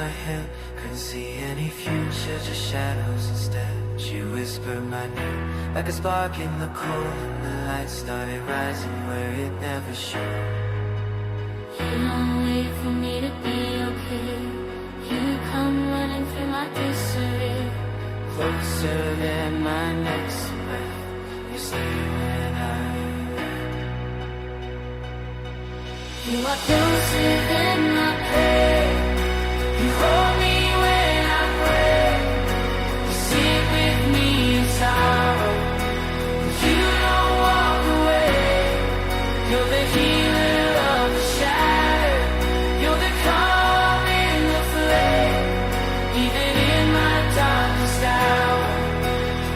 my head, couldn't see any future, just shadows instead. She whispered my name like a spark in the cold, and the light started rising where it never should. You don't wait for me to be okay. You come running through my disarray. Closer than my next breath, you stay when I left. You are closer than my pain. You hold me when I pray. You sit with me in sorrow. You don't walk away. You're the healer of the shattered. You're the calm in the flame. Even in my darkest hour,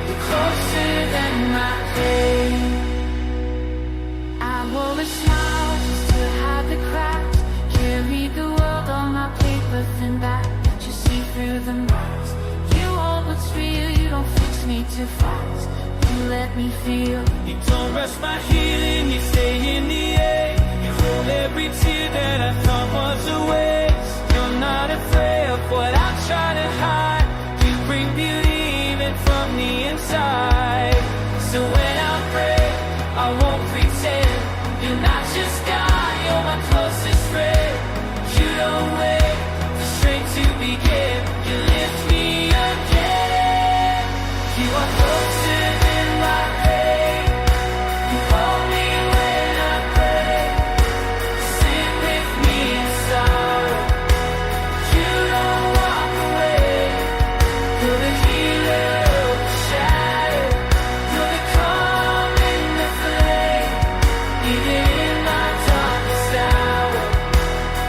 you're closer than my pain. I wore a smile just to hide the cracks. Carried the world on my paper thin back. You see through the noise. You hold what's real. You don't fix me too fast. You let me feel. You don't rush my healing. You stay in the air. You hold every tear that I thought was a waste. You're not afraid of what I try to hide. You bring beauty even from the inside. So when I pray, I won't pretend. You're not just God, you're my closest friend. You don't wait for strength to begin. You lift me again. You are closer than my pain. You hold me when I pray. Sit with me in sorrow. You don't walk away. You're the healer of the shattered. You're the calm in the flame. Even in my darkest hour,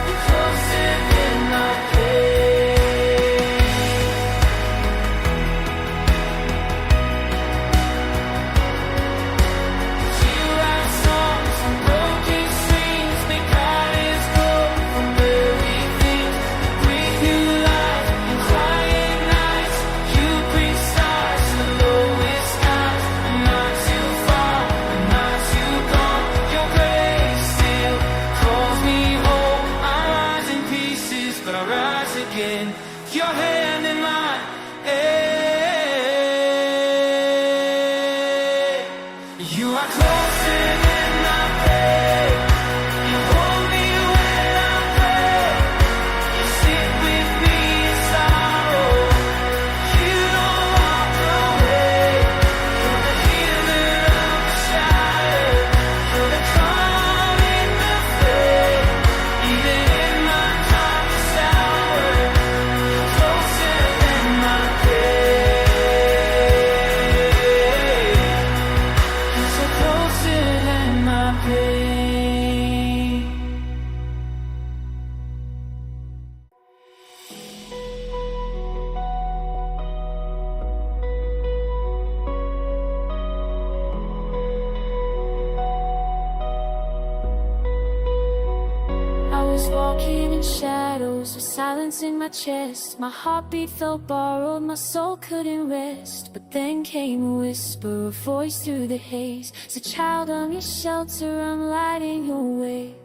you're closer than my pain. You write songs on broken strings, make colors grow from buried things. Breathe new life in quiet nights. You bring stars to the lowest times. I'm not too far, I'm not too gone. Your grace still calls me home. I rise in pieces, but I rise again. Your hand in mine, you are closer than my pain. You hold me when I pray. You sit with me in sorrow. You don't walk away. You're the healer of the shattered. You're the calm in the flame. Even in my darkest hour, you're closer than my pain. You're so closer than my pain. I was walking in shadows with silence in my chest. My heartbeat felt borrowed, my soul couldn't rest. But then came a whisper, a voice through the haze. Said, child, I'm your shelter, I'm lighting your way.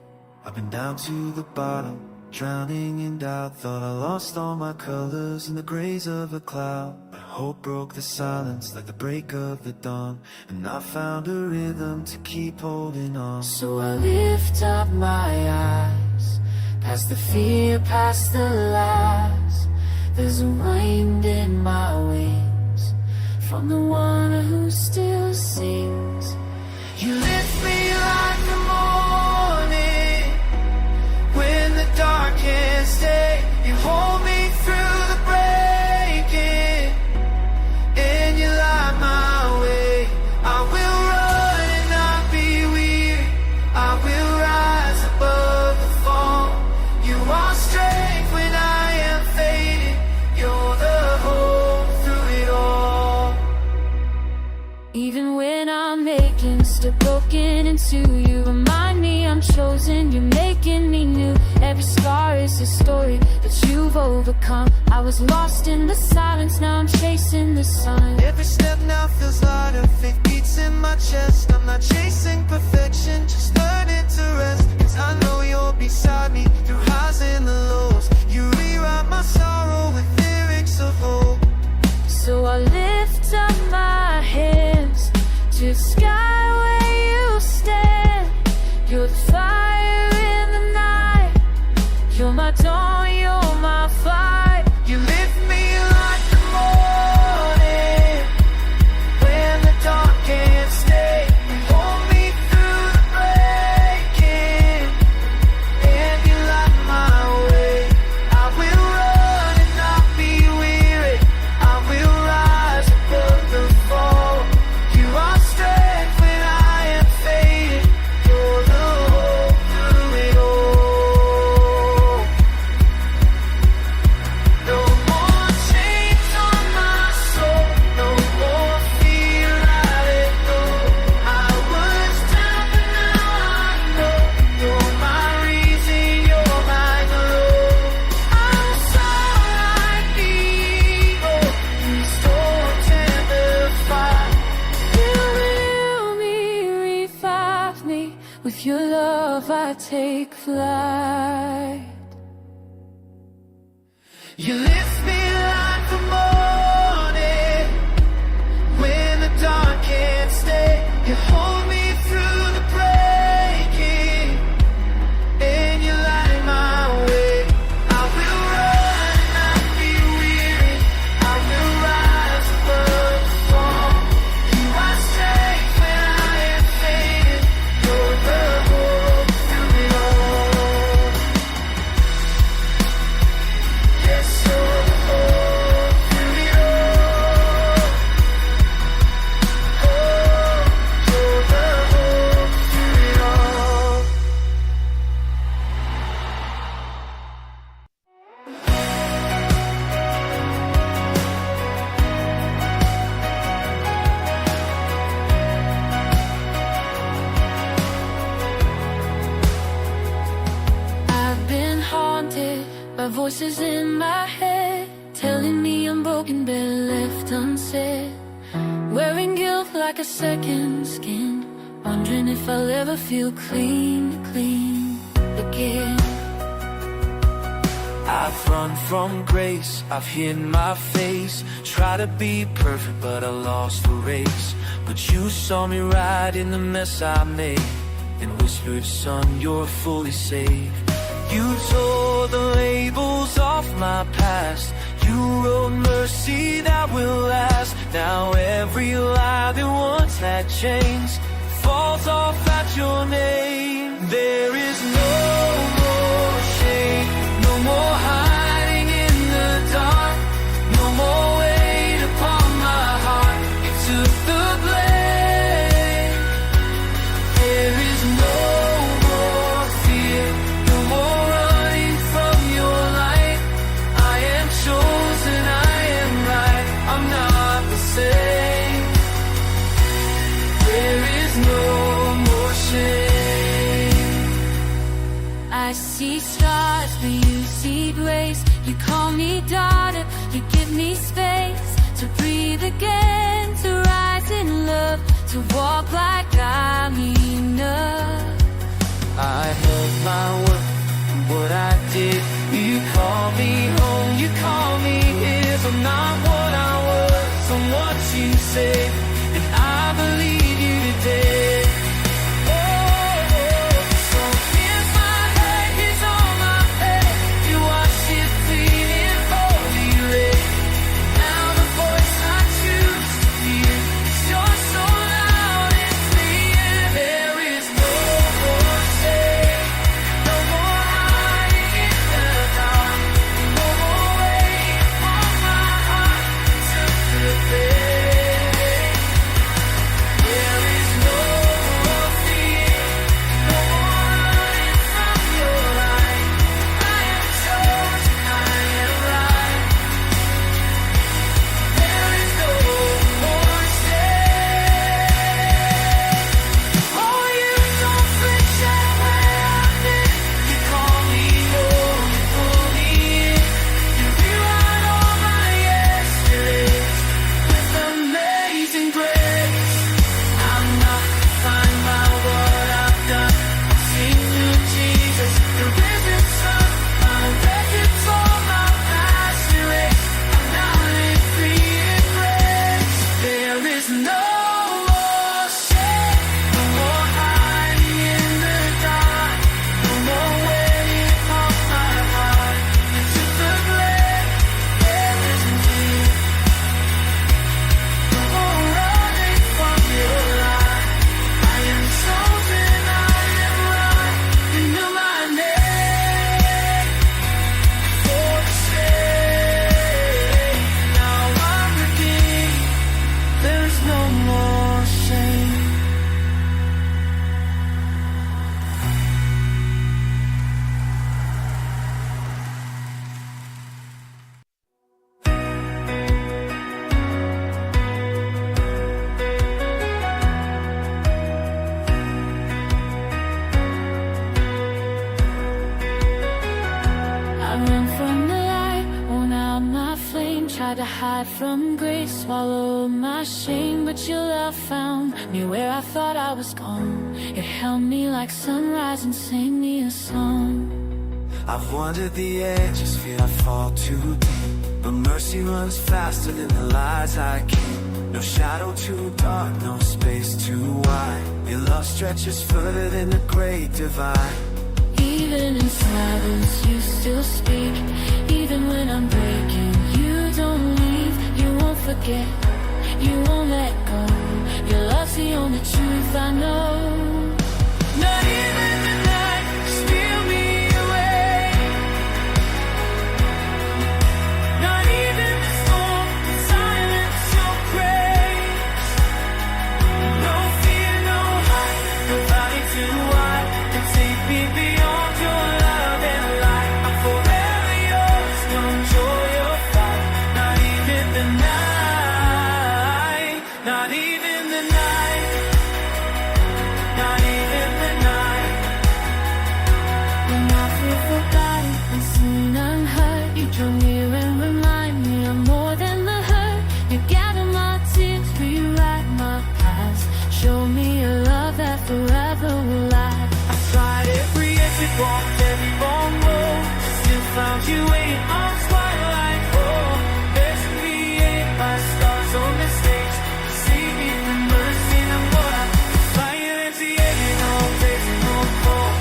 I've been down to the bottom, drowning in doubt. Thought I lost all my colors in the grays of a cloud. But hope broke the silence like the break of the dawn, and I found a rhythm to keep holding on. So I lift up my eyes, past the fear, past the lies. There's a wind in my wings, from the one who still sings. You lift me like the morning when the dark can't stay. You hold me through the breaking, and you light my way. I will run and not be weary. I will rise above the fall. You are strength when I am fading. You're the hope through it all. Even when I'm making step broken into, you remind me I'm chosen. You're making me new. Every scar is a story that you've overcome. I was lost in the silence, now I'm chasing the sun. Every step now feels lighter, faith beats in my chest. I'm not chasing perfection, just learning to rest. 'Cause I know you're beside me through highs and the lows. You rewrite my song. take flight. You lift me like the morning when the dark can't stay. You hold me through the breaking and you light my way. I will run and not be weary. I will rise above the fall. You are strength when I am fading. You're the hope through it all. Yes, you're the hope through it all. Oh, you're the hope through it all. I've been haunted by voices in my head, telling me I'm broken, better left unsaid. Wearing guilt like a second skin, wondering if I'll ever feel clean again. I've run from grace, I've hidden my face. Try to be perfect, but I lost the race. But you saw me right in the mess I made and whispered, son, you're fully saved. You tore the labels off my past. You wrote mercy that will last. Now every lie that once had chains falls off at your name. There is no more shame, no more hiding in the dark, no more weight upon my heart. You took the blame. There is no more fear, no more running from your light. I am chosen, I am right, I'm not the same. There is no more shame. I see stars, but you see grace. You call me daughter, you give me space to breathe again, to rise in love, to walk like I'm enough. I held my word for what I did. You call me home, you call me his. I'm not what I was, I'm what you said, and I believe you today. So here's my head, here's all my head. You wash it clean in holy red. Now the voice I choose to hear is yours so loud and clear. There is no more shame, no more hiding in the dark, no more weight upon my heart. Took the pain. tried to hide from grace, swallow my shame, but your love found me where I thought I was gone. It held me like sunrise and sang me a song. I've wandered the edges, fear I fall too deep, but mercy runs faster than the lies I keep. No shadow too dark, no space too wide. Your love stretches further than the great divide. Even in silence you still speak. Even when I'm breaking, you don't leave. You won't forget, you won't let go. Your love's the only truth I know. Not even the night can steal me away. Not even the storm can silence your grace. No fear, no height, no valley too wide can take me beyond your love and light. I'm forever yours, no joy or fight. Not even the night, not even the night, not even the night. When I feel forgotten, unseen, unheard, you draw near and remind me I'm more than the hurt. You gather my tears, rewrite my past. Show me a love that forever will last. I tried every exit, walked every wrong road, still found you waiting on twilight. Oh, measure me by stars or mistakes. See me from mercy and what I fire empty aching, all facing all fall.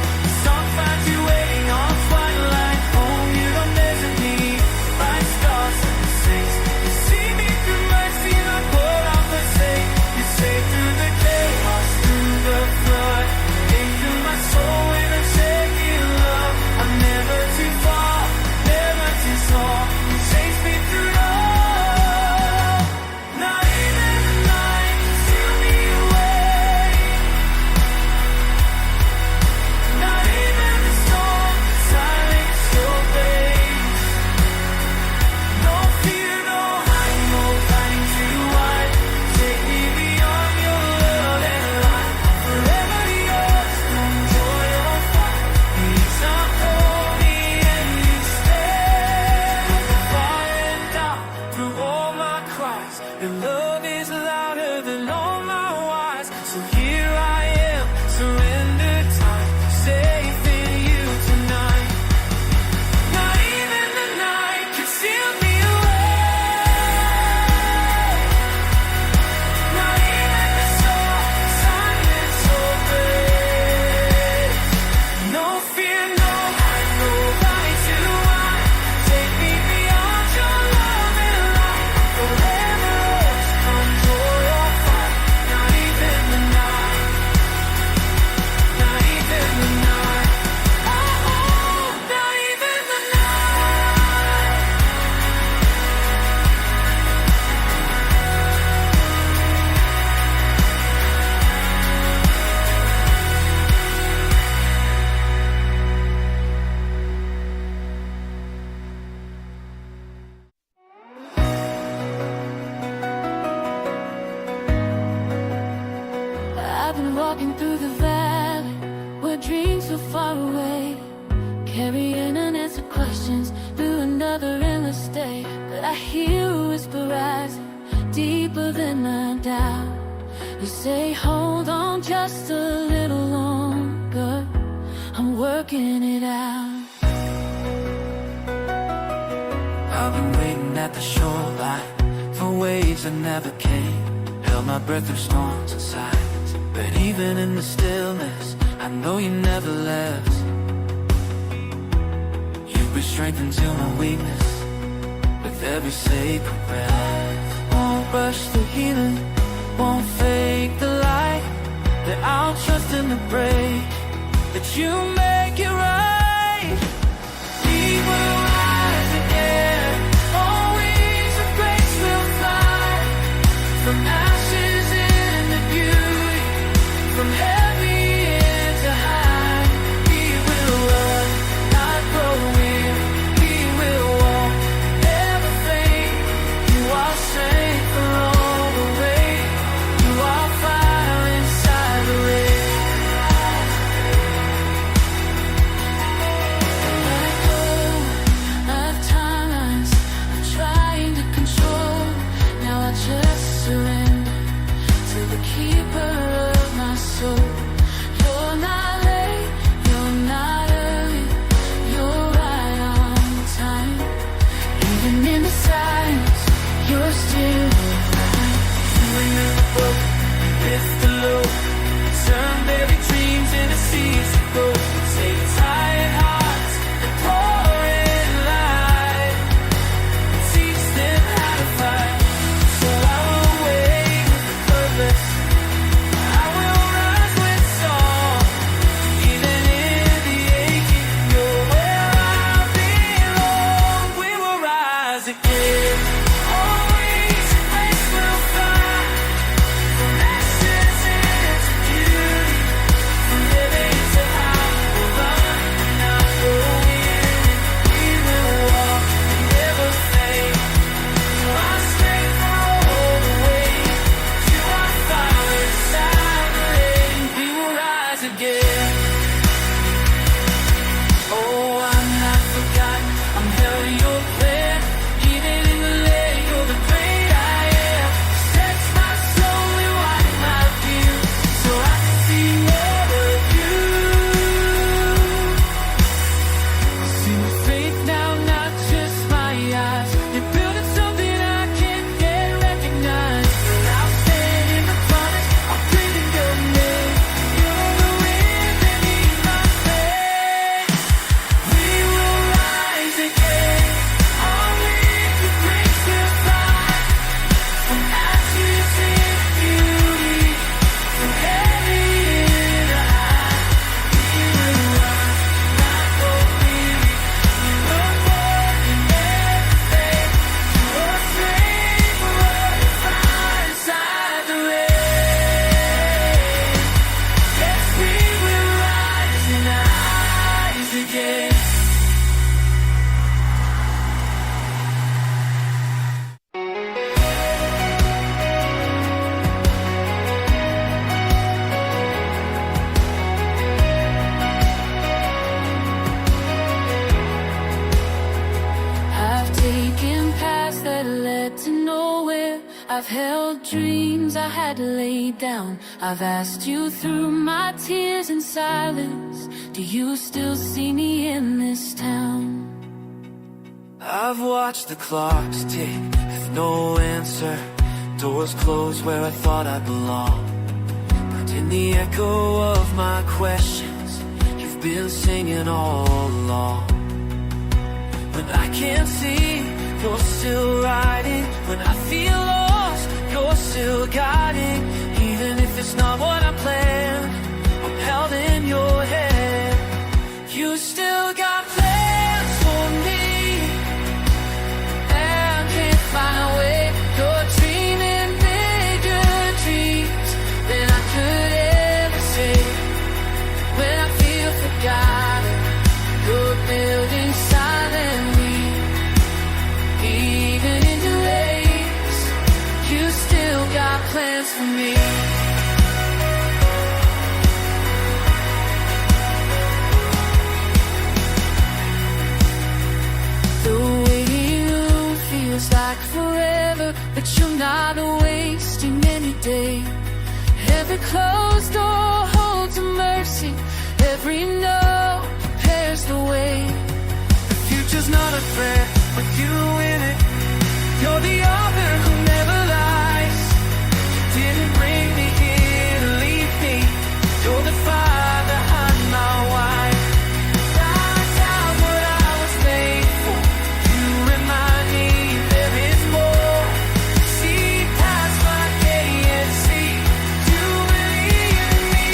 Some find you waiting on twilight. Home, you don't measure me by stars or mistakes. You see me through mercy and I pour out the sake. You say through the chaos, through the flood, into my soul when I'm shaking love. I'm never too far, never too small. You chase me through it all. Not even the night can steal me away. Not even the storm can silence your grace. No fear, no height, no fighting too wide. Take me beyond your love and light. Forever yours, no joy or fight. Peace unholy and you stay. Fire and down through all my cries. Your love is louder than all my whys. So here I am, surrender time, safe in you tonight. Not even the night can steal me away. Not even the storm can silence your grace. No fear, no height, no valley too wide. Take me beyond your love and light. Forever yours, come joy or fight. Not even the night, not even the night. Oh, not even the night. I've been walking through the valley where dreams were far away, carrying unanswered questions through another endless day. But I hear a whisper rising deeper than I doubt. You say, hold on just a little longer, I'm working it out. I've been waiting at the shoreline for waves that never came. Held my breath through storms and silence, but even in the stillness, I know you never left. You bring strength into my weakness with every sacred breath. Won't rush the healing, won't fake the light, that I'll trust in the break, that you make it right. We will rise again, all wings of grace will fly, from ashes into beauty, from heavy into high. We will run, not grow weary. We will walk, never faint. You are strength for all the way. You are fire inside the rain. in the silence, you're still alive. You remember both with the low, turn every dreams into seas of gold. Take tired hearts and pour in light, teach them how to fight. So I will wake with purpose, I will rise with song, even in the aching. You're where I belong. We will rise again. Always a place we'll find, from ashes into beauty, from living to how we'll run, not go in. We will walk and never fade. So our strength will roll away to our fire inside the rain. We will rise again. Oh, I'm not forgotten, I'm held in your plan. Even in the lane, you're the great I am. Sets my soul in white my view, so I can see more of you. See my faith now, not just my eyes. You're building something I can't yet recognize. But I'll stand in the promise, I'll bring in your name. You're the wind beneath my sails. We will rise again. Our wings with grace will fly, from ashes into beauty, from heavy into high. We will run, not go weary. We will walk and never fade. Your strength will run fire inside the rain. Yes, we will rise and rise again. I've taken paths that led to nowhere. I've held dreams I had to lay down. I've asked you through my tears and silence, do you still see me in this town? I've watched the clocks tick with no answer. Doors closed where I thought I belonged. But in the echo of my questions, you've been singing all along. When I can't see, you're still riding. When I feel lost, you're still guiding. Even if it's not what I planned, I'm held in your hand. You still got plans for me, and can't find a way. You're dreaming bigger dreams than I could ever say. When I feel forgotten, you're building silently. Even in delays, you still got plans for me. The waiting room feels like forever, but you're not wasting any day. Every closed door holds a mercy. Every no prepares the way. The future's not a threat with you in it. You're the author who never lies. You didn't bring me here to leave me. You're the fire behind my wine. I doubt what I was made for. You remind me there is more. See past my can't see. You believe in me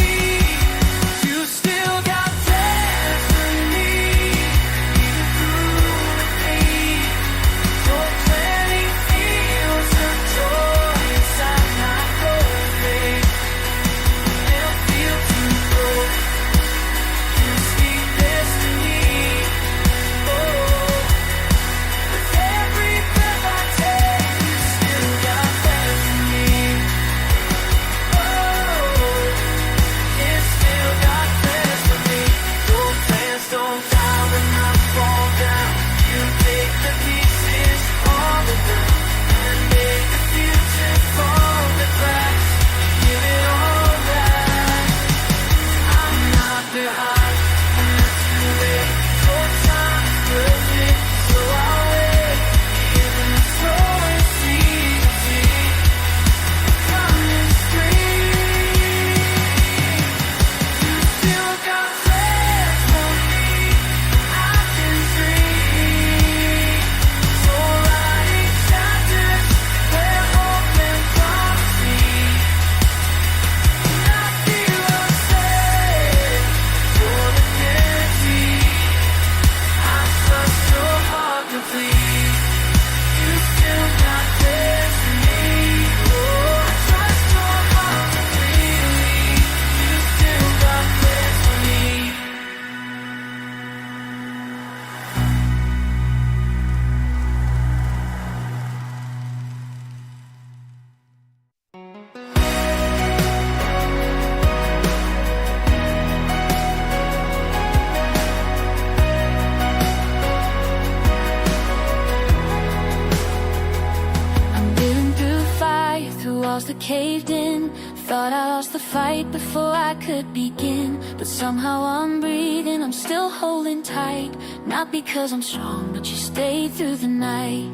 never caved in. Thought I lost the fight before I could begin, but somehow I'm breathing, I'm still holding tight. Not because I'm strong, but you stayed through the night.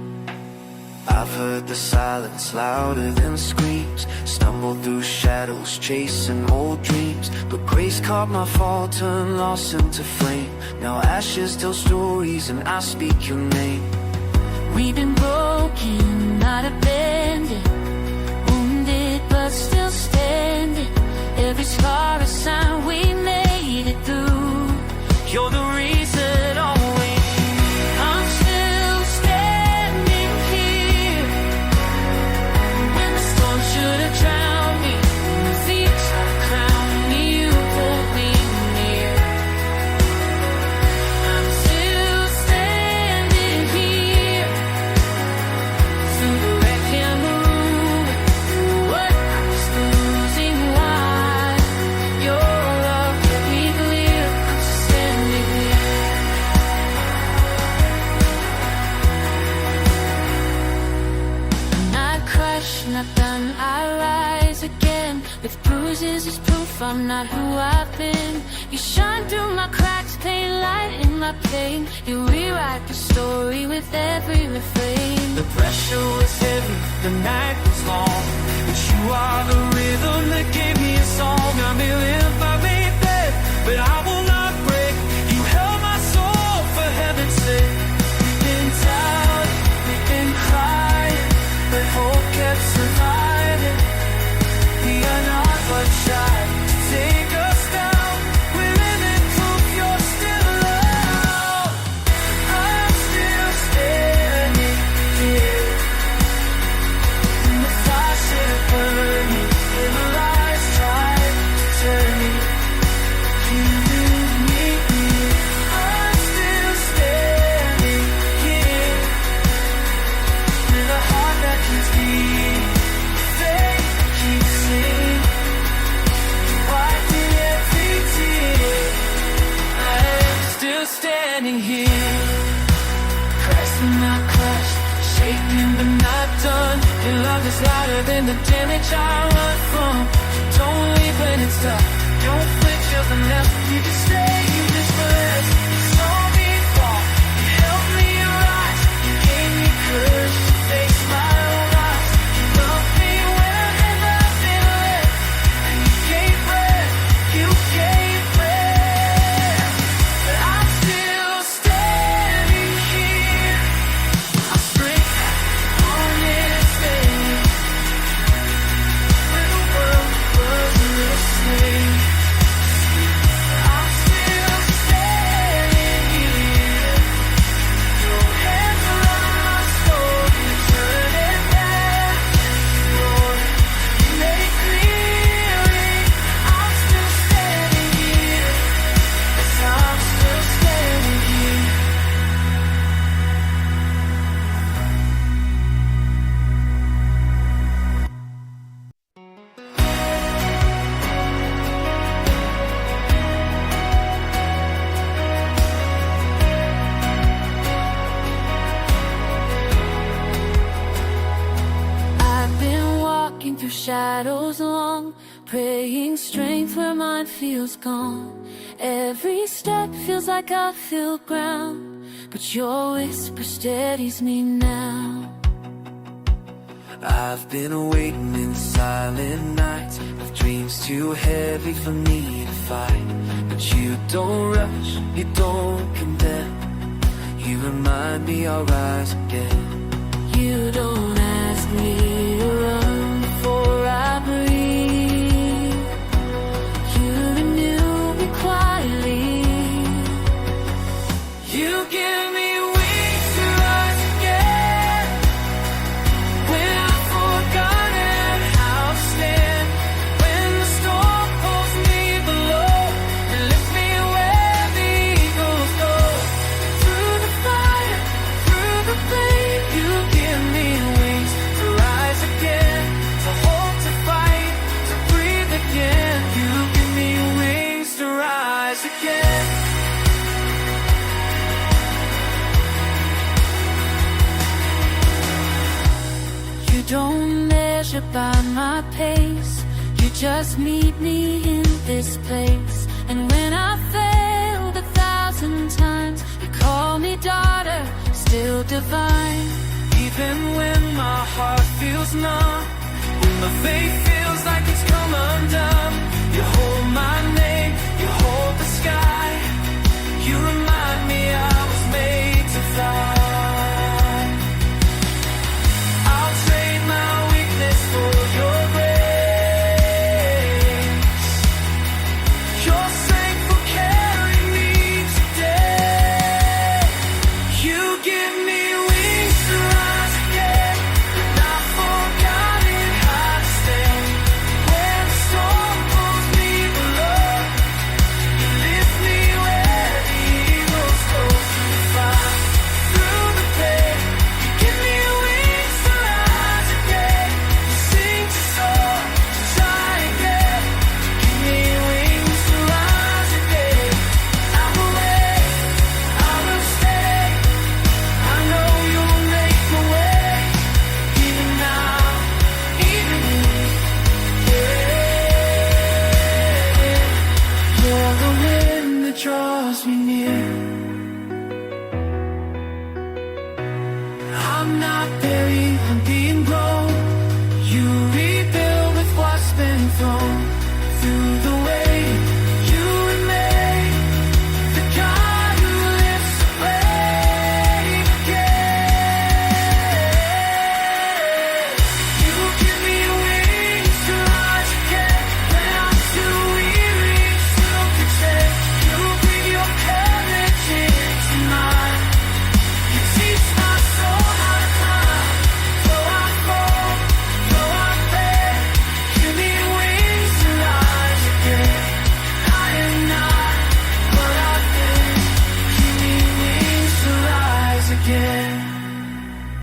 I've heard the silence louder than screams, stumbled through shadows chasing old dreams, but grace caught my fall, turned loss into flame. Now ashes tell stories and I speak your name. We've been broken, not abandoned, wounded but still standing. Every scar a sign we made it through. You're the reason always. I'm still standing here when the storm should have drowned me. The thieves have crowned me, you pulled me near. I'm still standing here through the wreck and the ruin, through what I was losing. Why your love kept me clear. I'm still standing here. Not crushed, not done, I rise again. With bruises as proof I'm not who I've been. You shine through my cracks, paint light in my pain. You rewrite the story with every refrain. The pressure was heavy, the night was long, but you are the rhythm that gave me a song. I may live, I may dead, but I will not break. You held my soul for heaven's sake. We've been down, we've been crying, but hope kept surviving. We are not what tried to take us down. We're living proof you're still around. I'm still standing here when the fire should have burned me, when the lies tried to turn me. You leave me here. I'm still standing here with a heart that keeps beating, faith that keeps singing. Wiping every tear, I'm still standing here. Crushed but not crushed, shaken but not done. Your love is louder than the damage I run from. Don't leave when it's tough, don't flinch of the left. You just stay, you just rest. You saw me fall, you helped me rise. You gave me courage to face my own eyes. You loved me when I had nothing left, and you gave breath, you gave breath. But I'm still standing here. I spring on this day when the world was listening. I'm still standing here. Your hands around my story, turn it back. Lord, you made it clearly. I'm still standing here. Yes, I'm still standing here. I've been walking through shadows long, praying strength where mine feels gone. Every step feels like I feel ground, but your whisper steadies me now. I've been waiting in silent nights, with dreams too heavy for me to fight. But you don't rush, you don't condemn. You remind me I'll rise again. You don't ask me to run before I breathe. You renew me quietly. You give me wings to rise again when I've forgotten how to stand. When the storm pulls me below and lifts me where the eagles go. Through the fire, through the pain, measure by my pace. You just meet me in this place. And when I failed 1,000 times, you call me daughter, still divine. Even when my heart feels numb, when my faith feels like it's come undone, you hold my name, you hold the sky. You remind me I was made to fly. I'll trade my weakness for your grace. Your strength will carry me today. You give me wings to rise again. Not forgotten how to stay. When the storm pulls me below, you lift me where the eagles go to fly. Through the pain, you give me wings to rise again. To sing, to soar, to try again. Give me wings to rise again. I will wait, I will stay. I know you'll make my way. Even now, even you're the wind that draws me near. I'm not buried, I'm being grown.